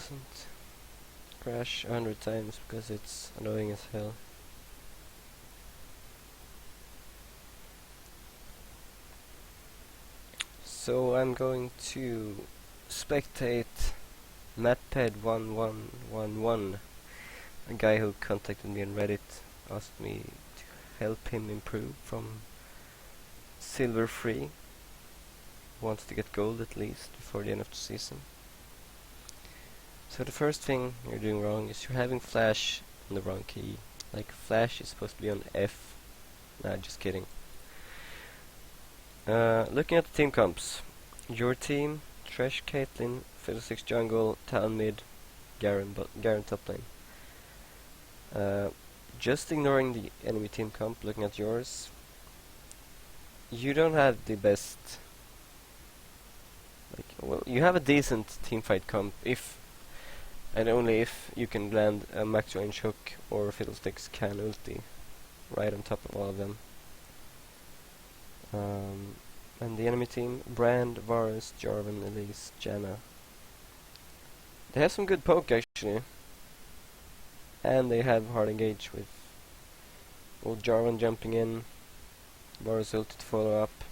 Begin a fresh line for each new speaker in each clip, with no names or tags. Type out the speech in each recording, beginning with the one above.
doesn't crash 100 times because it's annoying as hell. So I'm going to spectate Matped1111, a guy who contacted me on Reddit, asked me to help him improve from silver free, wants to get gold at least before the end of the season. So the first thing you're doing wrong is you're having flash on the wrong key. Like flash is supposed to be on F. Nah, just kidding. Looking at the team comps, your team: Thresh, Caitlyn, Fiddlesticks jungle, Talon mid, Garen top lane. Just ignoring the enemy team comp, looking at yours, you don't have the best. Well, you have a decent teamfight comp if and only if you can land a max range hook or Fiddlesticks can ulti right on top of all of them. And the enemy team: Brand, Varus, Jarvan, Elise, Janna. They have some good poke actually, and they have hard engage with old Jarvan jumping in, Varus ulti to follow up.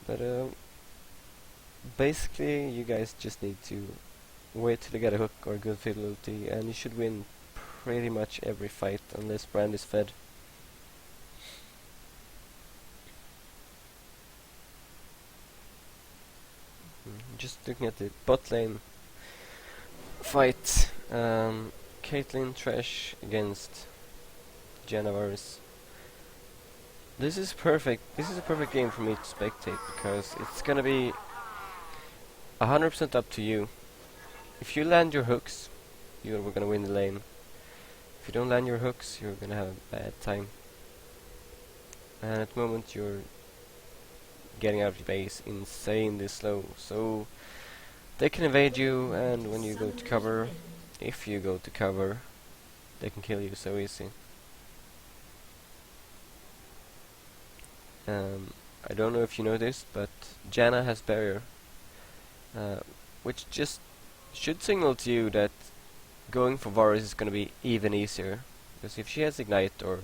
But basically you guys just need to wait till you get a hook or a good fiddle ulti, and you should win pretty much every fight unless Brand is fed. Just looking at the bot lane fight, Caitlyn Thresh against Janna Varus. This is perfect. This is a perfect game for me to spectate because it's gonna be 100% up to you. If you land your hooks, you're gonna win the lane. If you don't land your hooks, you're gonna have a bad time. And at the moment you're getting out of your base insanely slow, so they can evade you, and when you go to cover, if you go to cover, they can kill you so easy. I don't know if you know this, but Janna has barrier, which just should signal to you that going for Varus is going to be even easier, because if she has ignite or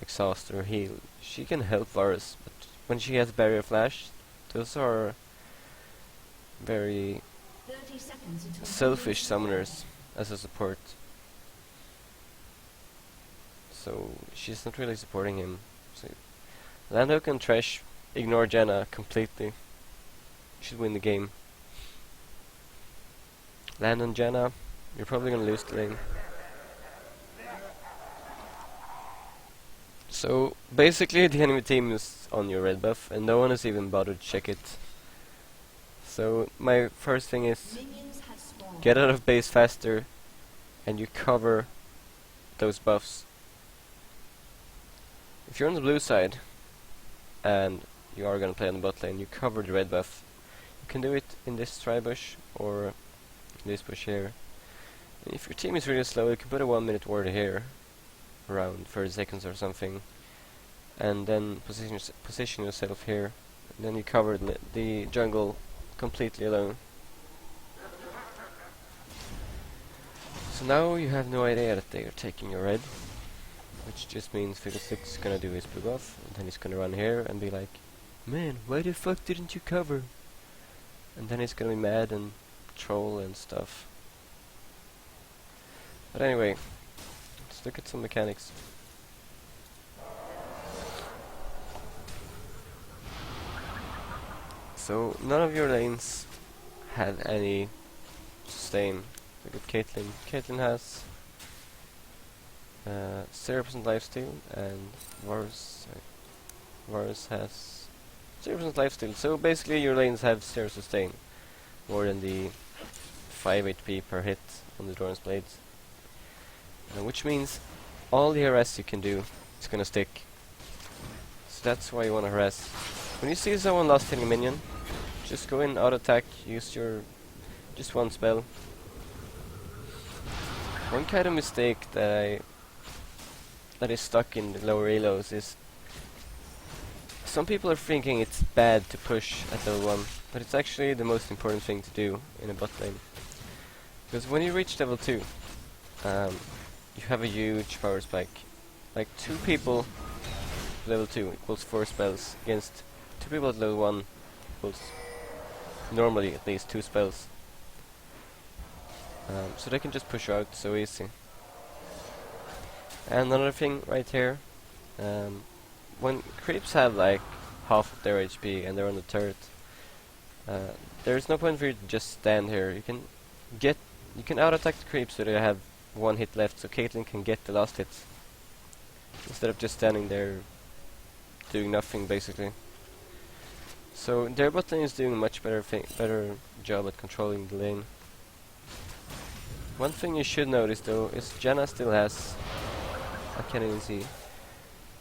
exhaust or heal, she can help Varus, but when she has barrier flash, those are very selfish summoners as a support. So she's not really supporting him. So Landhook and Thresh ignore Janna completely. You should win the game. Land on Janna, you're probably gonna lose the lane. So basically the enemy team is on your red buff and no one has even bothered to check it. So my first thing is get out of base faster and you cover those buffs. If you're on the blue side and you are gonna play on the bot lane, you cover the red buff. You can do it in this tri-bush or in this bush here. And if your team is really slow, you can put a 1-minute ward here, around 30 seconds or something, and then position yourself here, and then you cover the jungle completely alone. So now you have no idea that they are taking your red, which just means Fiddlesticks is gonna do his blue buff, and then he's gonna run here and be like, man, why the fuck didn't you cover? And then he's gonna be mad and troll and stuff. But anyway, let's look at some mechanics. So none of your lanes had any sustain. Look at Caitlyn. Caitlyn has 0% lifesteal, and Varus has 0% lifesteal. So basically your lanes have 0 sustain, more than the 5 HP per hit on the Doran's blades. Which means all the harass you can do is gonna stick. So that's why you wanna harass. When you see someone last hitting a minion, just go in, auto attack, use your just one spell. One kind of mistake that is stuck in the lower elos is some people are thinking it's bad to push at level 1, but it's actually the most important thing to do in a bot lane. Because when you reach level 2, you have a huge power spike. Like 2 people level 2 equals 4 spells against 2 people at level 1 equals normally at least 2 spells. So they can just push you out so easy. And another thing right here, when creeps have like half of their HP and they're on the turret, there's no point for you to just stand here. You can out attack the creeps so they have 1 hit left, so Caitlyn can get the last hit instead of just standing there doing nothing basically. So their bot lane is doing a much better job at controlling the lane. One thing you should notice though is Janna still has, I can't even see,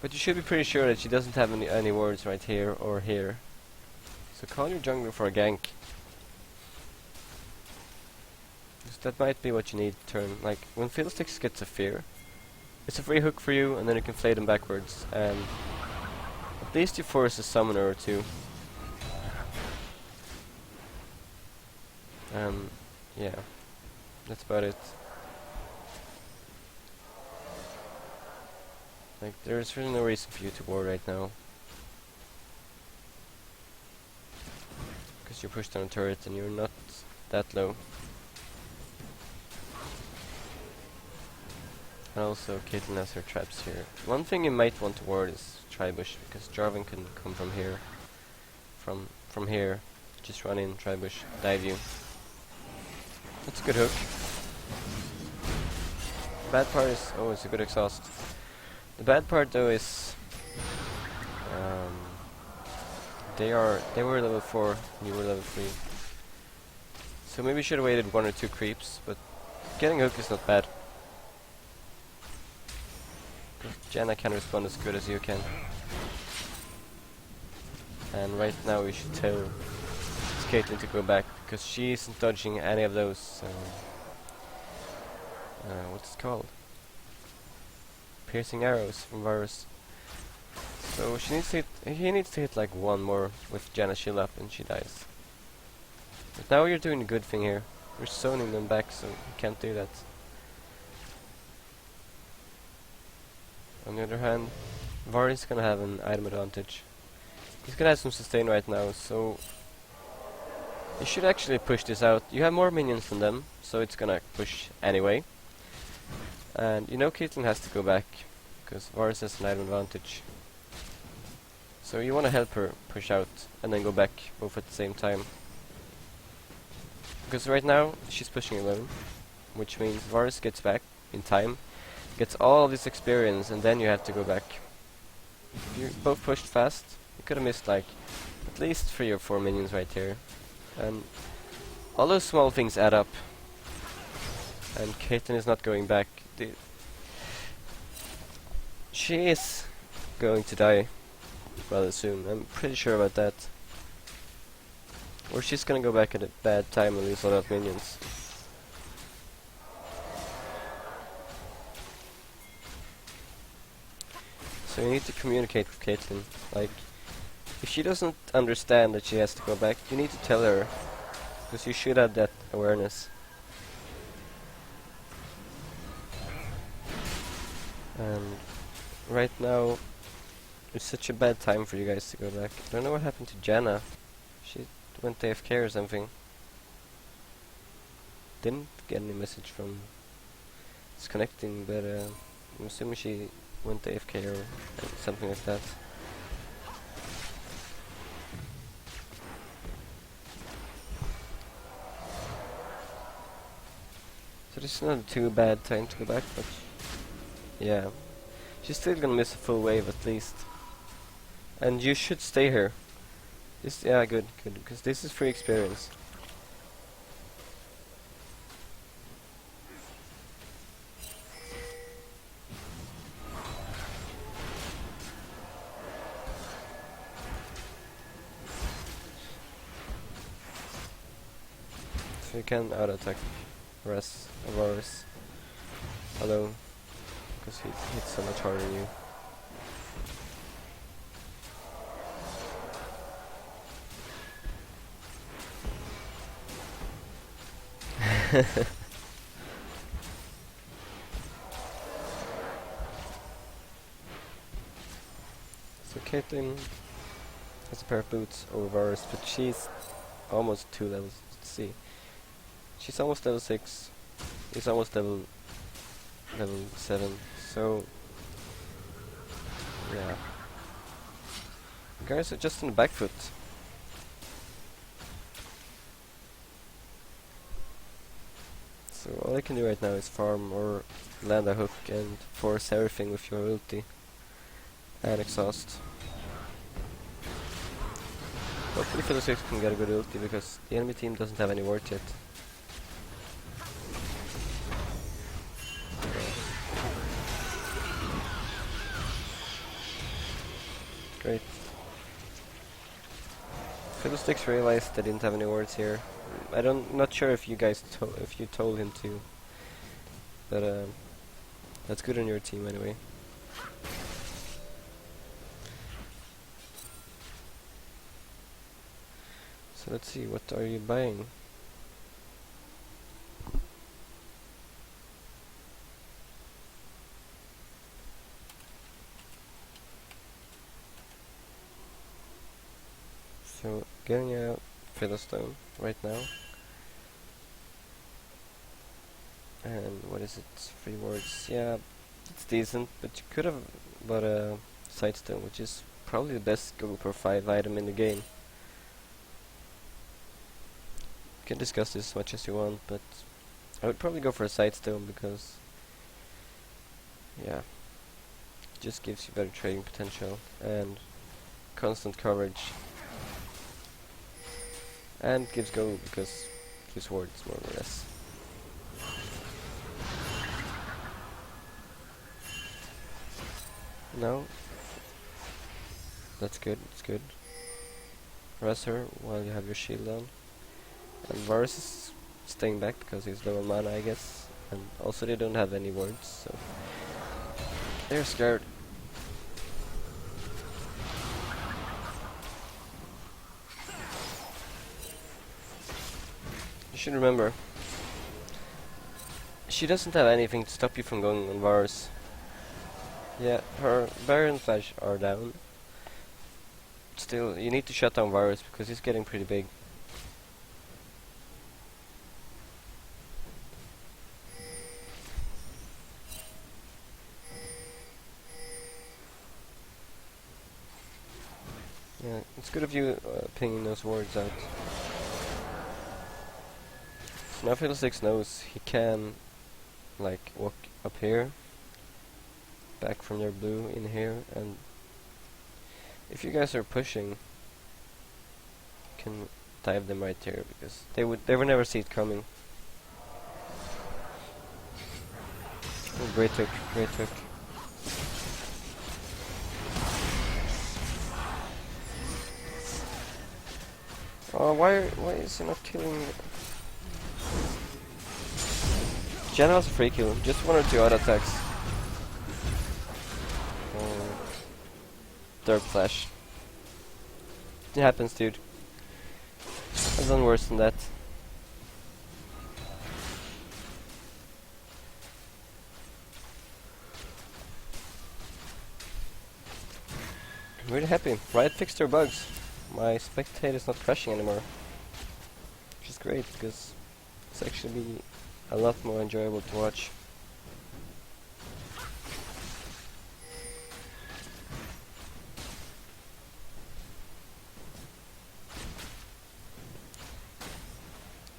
but you should be pretty sure that she doesn't have any wards right here or here. So call your jungler for a gank. That might be what you need to turn. Like when Fiddlesticks gets a fear, it's a free hook for you, and then you can play them backwards, and at least you force a summoner or two. Yeah, that's about it. Like there's really no reason for you to ward right now, because you're pushed on a turret and you're not that low. And also Caitlyn has her traps here. One thing you might want to ward is Tribush, because Jarvan can come from here. From here. Just run in, Tribush, dive you. That's a good hook. Bad part is, oh, it's a good exhaust. The bad part though is they were level 4 and you were level 3. So maybe you should have waited 1 or 2 creeps, but getting a hook is not bad. Janna can respond as good as you can. And right now we should tell Caitlyn to go back, because she isn't dodging any of those what's it called? Piercing arrows from Varus. So he needs to hit like 1 more with Janna shield up and she dies. But now you're doing a good thing here. You're zoning them back, so you can't do that. On the other hand, Varus is gonna have an item advantage. He's gonna have some sustain right now, so you should actually push this out. You have more minions than them, so it's gonna push anyway. And you know Caitlyn has to go back, because Varus has an item advantage. So you wanna help her push out, and then go back, both at the same time. Because right now, she's pushing alone, which means Varus gets back in time, gets all this experience, and then you have to go back. If you both pushed fast, you could have missed like at least 3 or 4 minions right here. And all those small things add up. And Caitlyn is not going back. She is going to die rather soon. I'm pretty sure about that. Or she's gonna go back at a bad time and lose a lot of minions. So you need to communicate with Caitlyn. Like, if she doesn't understand that she has to go back, you need to tell her, because you should have that awareness. And right now, it's such a bad time for you guys to go back. I don't know what happened to Janna. She went AFK or something. Didn't get any message from disconnecting, but I'm assuming she went AFK or something like that. So this is not too bad time to go back, but yeah, she's still gonna miss a full wave at least. And you should stay here. This, yeah, good, because this is free experience. So you can out-attack Varus alone, because he hits so much harder than you. Caitlyn has a pair of boots over Varus, but she's almost 2 levels. Let's see. She's almost level 6. He's almost level 7. So yeah. Guys are just on the back foot. So all I can do right now is farm or land a hook and force everything with your ulti and exhaust. Hopefully Fiddlesticks can get a good ulti because the enemy team doesn't have any wards yet. Great. Fiddlesticks realized they didn't have any wards here. Not sure if you guys if you told him to, but that's good on your team anyway. So let's see, what are you buying? So getting out Fiddlestone right now. And what is it? 3 wards. Yeah, it's decent, but you could have bought a Sightstone, which is probably the best gold per 5 item in the game. You can discuss this as much as you want, but I would probably go for a Sightstone because, yeah, it just gives you better trading potential and constant coverage. And gives gold because it gives wards more or less. No. That's good, that's good. Res her while you have your shield on. And Varus is staying back because he's low on mana, I guess. And also they don't have any wards, so they're scared. You should remember, she doesn't have anything to stop you from going on Varus. Yeah, her barrier and flash are down. Still, you need to shut down Varus because he's getting pretty big. Yeah, it's good of you pinging those wards out. So now Fiddlesticks knows he can, like, walk up here, back from their blue in here, and if you guys are pushing, you can dive them right here because they would never see it coming. Oh, great hook, great hook. Oh, why is he not killing? Jenna has a free kill, just 1 or 2 auto attacks. Derp flash. It happens, dude. I've done worse than that. I'm really happy. Riot fixed their bugs. My spectator is not crashing anymore. Which is great, because it's actually a lot more enjoyable to watch.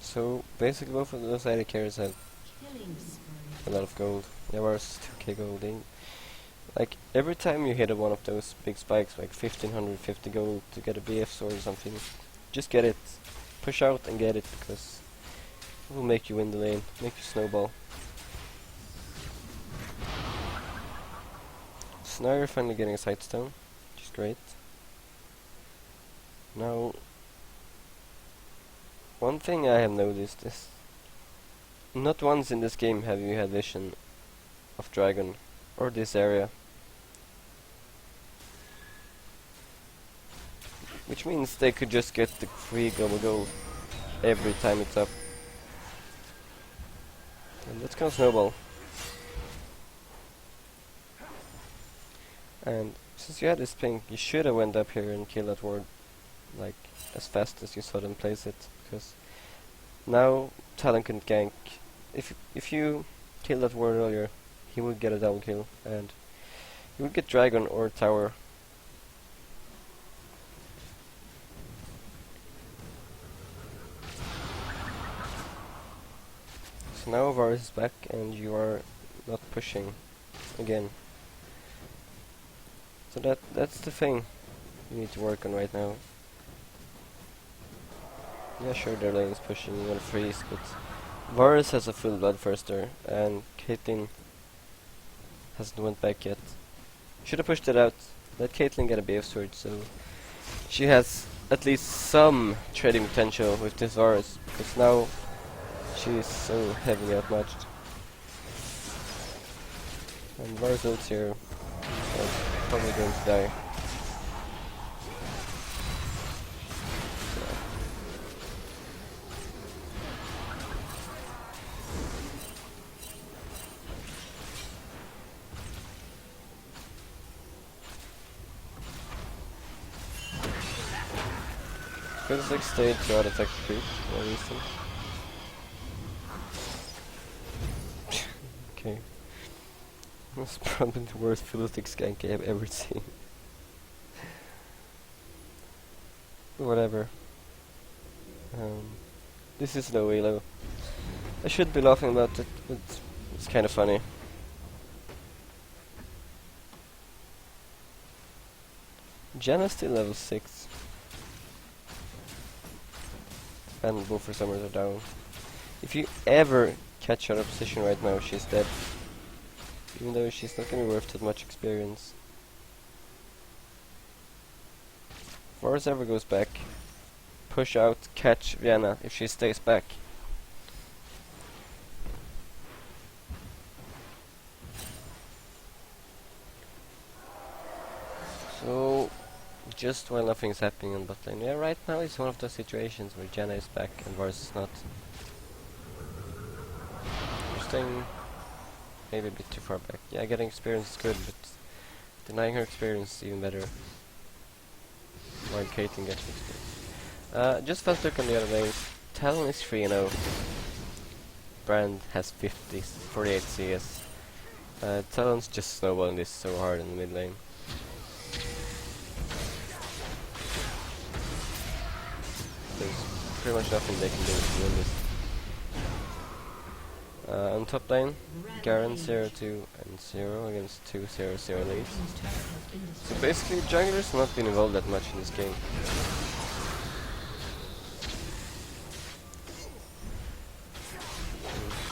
So basically both of those AD carries have a lot of gold. Yeah, Varus 2k gold. Like every time you hit one of those big spikes, like 1550 gold to get a BF sword or something, just get it. Push out and get it because it will make you win the lane, make you snowball. So now you're finally getting a Sightstone, which is great. Now, one thing I have noticed is not once in this game have you had vision of Dragon or this area. Which means they could just get the free global gold every time it's up. And that's gonna snowball. And Since you had this ping, you should have went up here and killed that ward, like, as fast as you saw them place it, because now Talon can gank. If you kill that ward earlier, he would get a double kill, and he would get dragon or tower. So now Varus is back, and you are not pushing again. So that's the thing you need to work on right now. Yeah, sure, their lane is pushing, you wanna freeze, but Varus has a full bloodthirster, and Caitlyn hasn't went back yet. Should have pushed it out. Let Caitlyn get a BF sword, so she has at least some trading potential with this Varus, because now she is so heavily outmatched. And Varus ults here, so probably going to die. Feels like stayed to out attack creep for a reason. Okay. That's probably the worst Philistine skank I have ever seen. Whatever. This is low elo. I should be laughing about it, but it's kind of funny. Janna's still level 6. And both her summers are down. If you ever catch her position right now, she's dead. Even though she's not gonna be worth that much experience. If Varus ever goes back, push out, catch Vienna if she stays back. So, just while nothing's happening on bot lane. Yeah, right now it's one of those situations where Janna is back and Varus is not. You're staying maybe a bit too far back. Yeah, getting experience is good, but denying her experience is even better. While Caitlyn gets experience. Just fast look on the other lanes. Talon is 3-0. Brand has 48 CS. Talon's just snowballing this so hard in the mid lane. There's pretty much nothing they can do to win this. On top lane, Garen 0-2 and 0 against 2 0-0 leads. So basically, junglers not been involved that much in this game.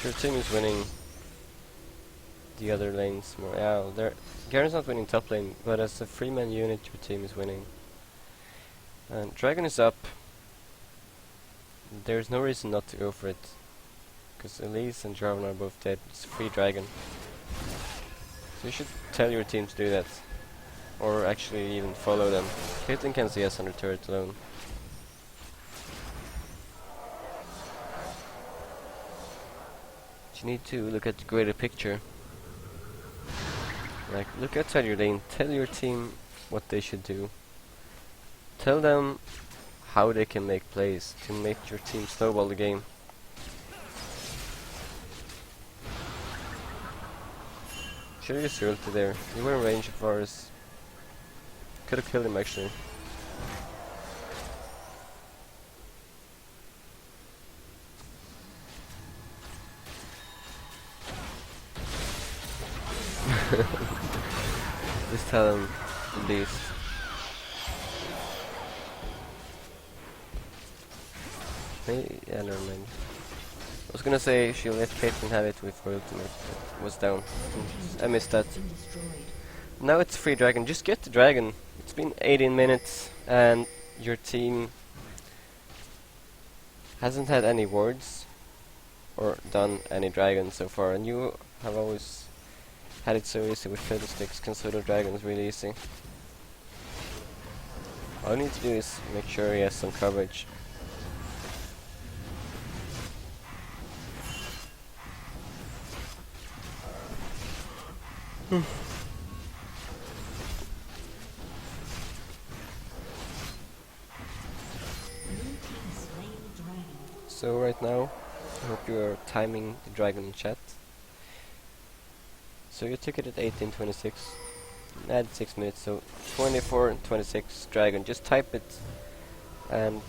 Your team is winning the other lanes more. Yeah, Garen's not winning top lane, but as a 3-man unit, your team is winning. And Dragon is up. There's no reason not to go for it, because Elise and Jarvan are both dead. It's free Dragon. So you should tell your team to do that, or actually even follow them. Caitlyn can CS under turret alone. You need to look at the greater picture. Like, look outside your lane, tell your team what they should do. Tell them how they can make plays to make your team snowball the game. Should've used your ulti there. You were in range of Varus. Could've killed him actually. Just tell him the beast. Yeah, never mind. I was gonna say she'll let Caitlyn have it with her ultimate, but was down. I missed that. Now it's free dragon. Just get the dragon. It's been 18 minutes and your team hasn't had any wards or done any dragons so far, and you have always had it so easy with fiddlesticks. Consider dragons really easy. All you need to do is make sure he has some coverage. So right now, I hope you are timing the dragon in chat. So you took it at 18:26, add 6 minutes, so 24:26 dragon. Just type it and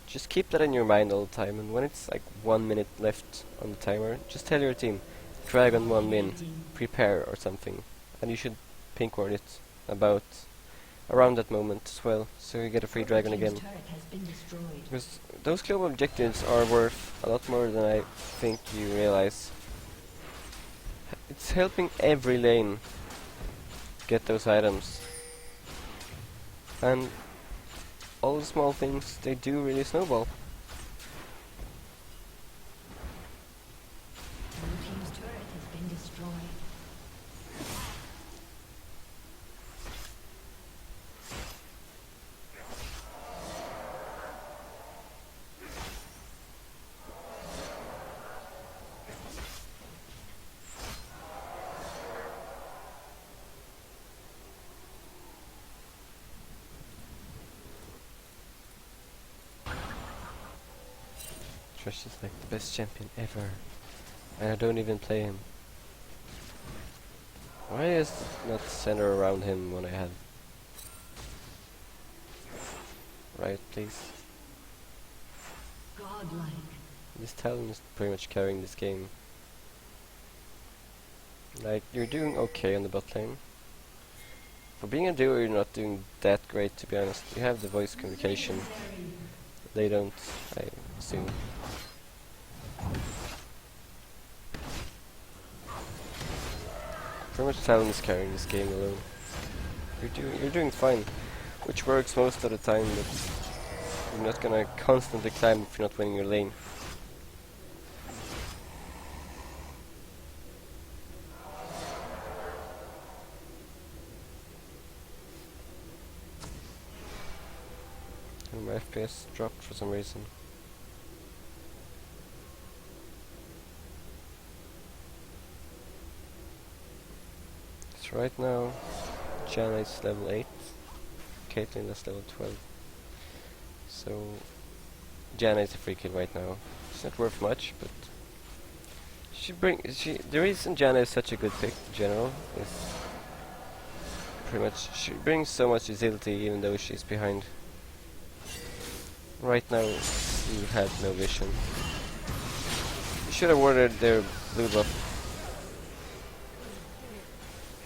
just keep that in your mind all the time. And when it's like 1 minute left on the timer, just tell your team, dragon 1 min, prepare or something, and you should pink ward it about around that moment as well, so you get a free dragon again. Because those global objectives are worth a lot more than I think you realize. It's helping every lane get those items. And all the small things, they do really snowball.
Blue team's turret has been destroyed.
Thresh is like the best champion ever, and I don't even play him. Why is it not center around him when I have... Right, please.
Godlike.
This talent is pretty much carrying this game. Like, you're doing okay on the bot lane. For being a duo, you're not doing that great, to be honest. You have the voice communication. They don't, I assume. Pretty much talent is carrying this game alone. You're doing fine, which works most of the time, but you're not gonna constantly climb if you're not winning your lane. And my FPS dropped for some reason. So right now, Janna is level 8, Caitlyn is level 12. So Janna is a free kill right now. It's not worth much, but the reason Janna is such a good pick in general is pretty much she brings so much agility even though she's behind. Right now you had no vision. You should have ordered their blue buff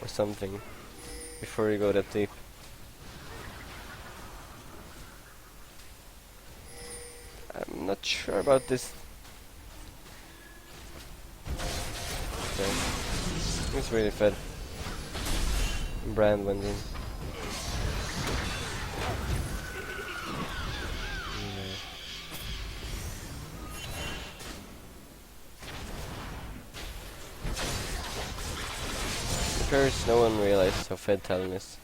or something before you go that deep. I'm not sure about this. Okay. It's really fed. Brand went in. First, no one realized how fed Talon is.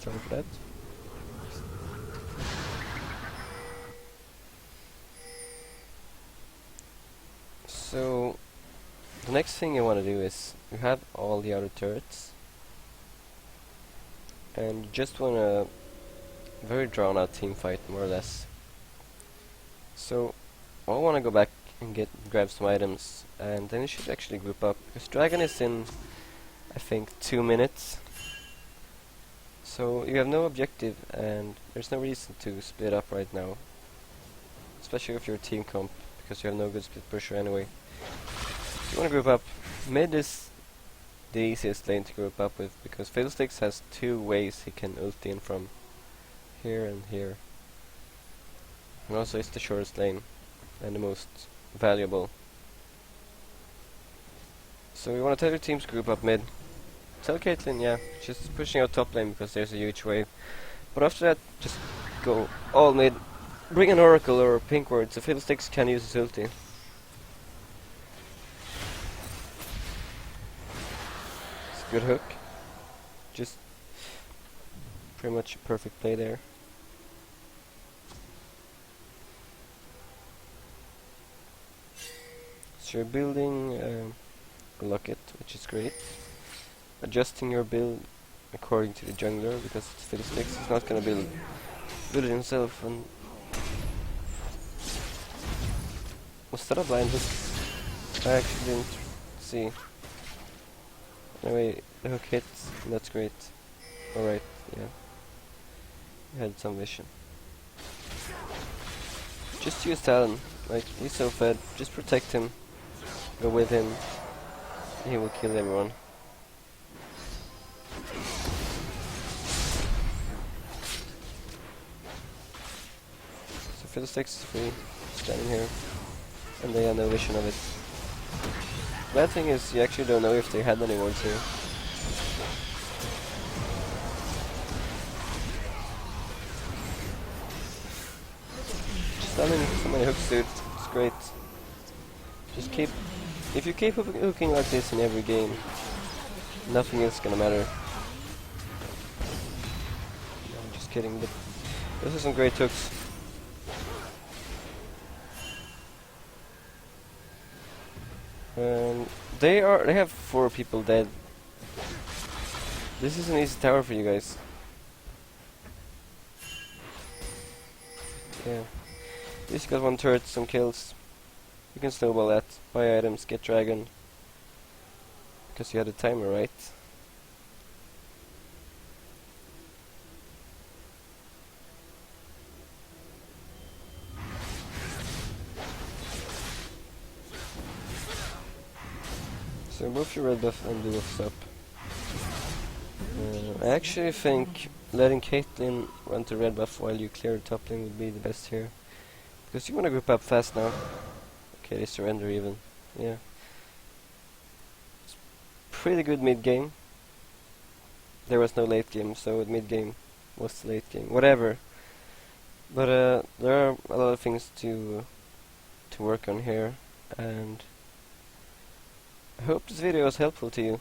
Sorry for that. So, the next thing you want to do is, you have all the other turrets, and you just want to very drawn out team fight, more or less. So I want to go back and grab some items, and then you should actually group up, because Dragon is in, I think, 2 minutes. So you have no objective, and there's no reason to split up right now, especially if you're team comp, because you have no good split pusher anyway. So you want to group up. Mid is the easiest lane to group up with, because Fiddlesticks has 2 ways he can ulti in from. Here and here. And also it's the shortest lane and the most valuable. So you want to tell your teams group up mid. Tell Caitlyn, yeah, just pushing out top lane because there's a huge wave. But after that, just go all mid. Bring an oracle or a pink ward so Fiddlesticks can use his ulti. It's a good hook. Just pretty much a perfect play there. So you're building lock it, which is great. Adjusting your build according to the jungler, because it's Fiddlesticks. He's not gonna build it himself. And was that a blind hook? I actually didn't see. Anyway, the hook hits, and that's great. Alright, yeah. He had some vision. Just use Talon. Like, he's so fed. Just protect him. Go with him. He will kill everyone. So Fiddlesticks is free. Standing here. And they have no vision of it. Bad thing is, you actually don't know if they had any wards here. Stunning so many hooks, dude. It's great. Just keep... If you keep hooking like this in every game, nothing is gonna matter. No, I'm just kidding, but those are some great hooks. They have 4 people dead. This is an easy tower for you guys. Yeah. At least you got 1 turret, some kills. You can snowball that, buy items, get dragon. Because you had a timer, right? So move your red buff and do buffs up. I actually think letting Caitlyn run to red buff while you clear the top lane would be the best here. Because you want to group up fast now. Okay, they surrender even. Yeah. It's pretty good mid game. There was no late game, so mid game was the late game. Whatever. But there are a lot of things to work on here, and I hope this video was helpful to you.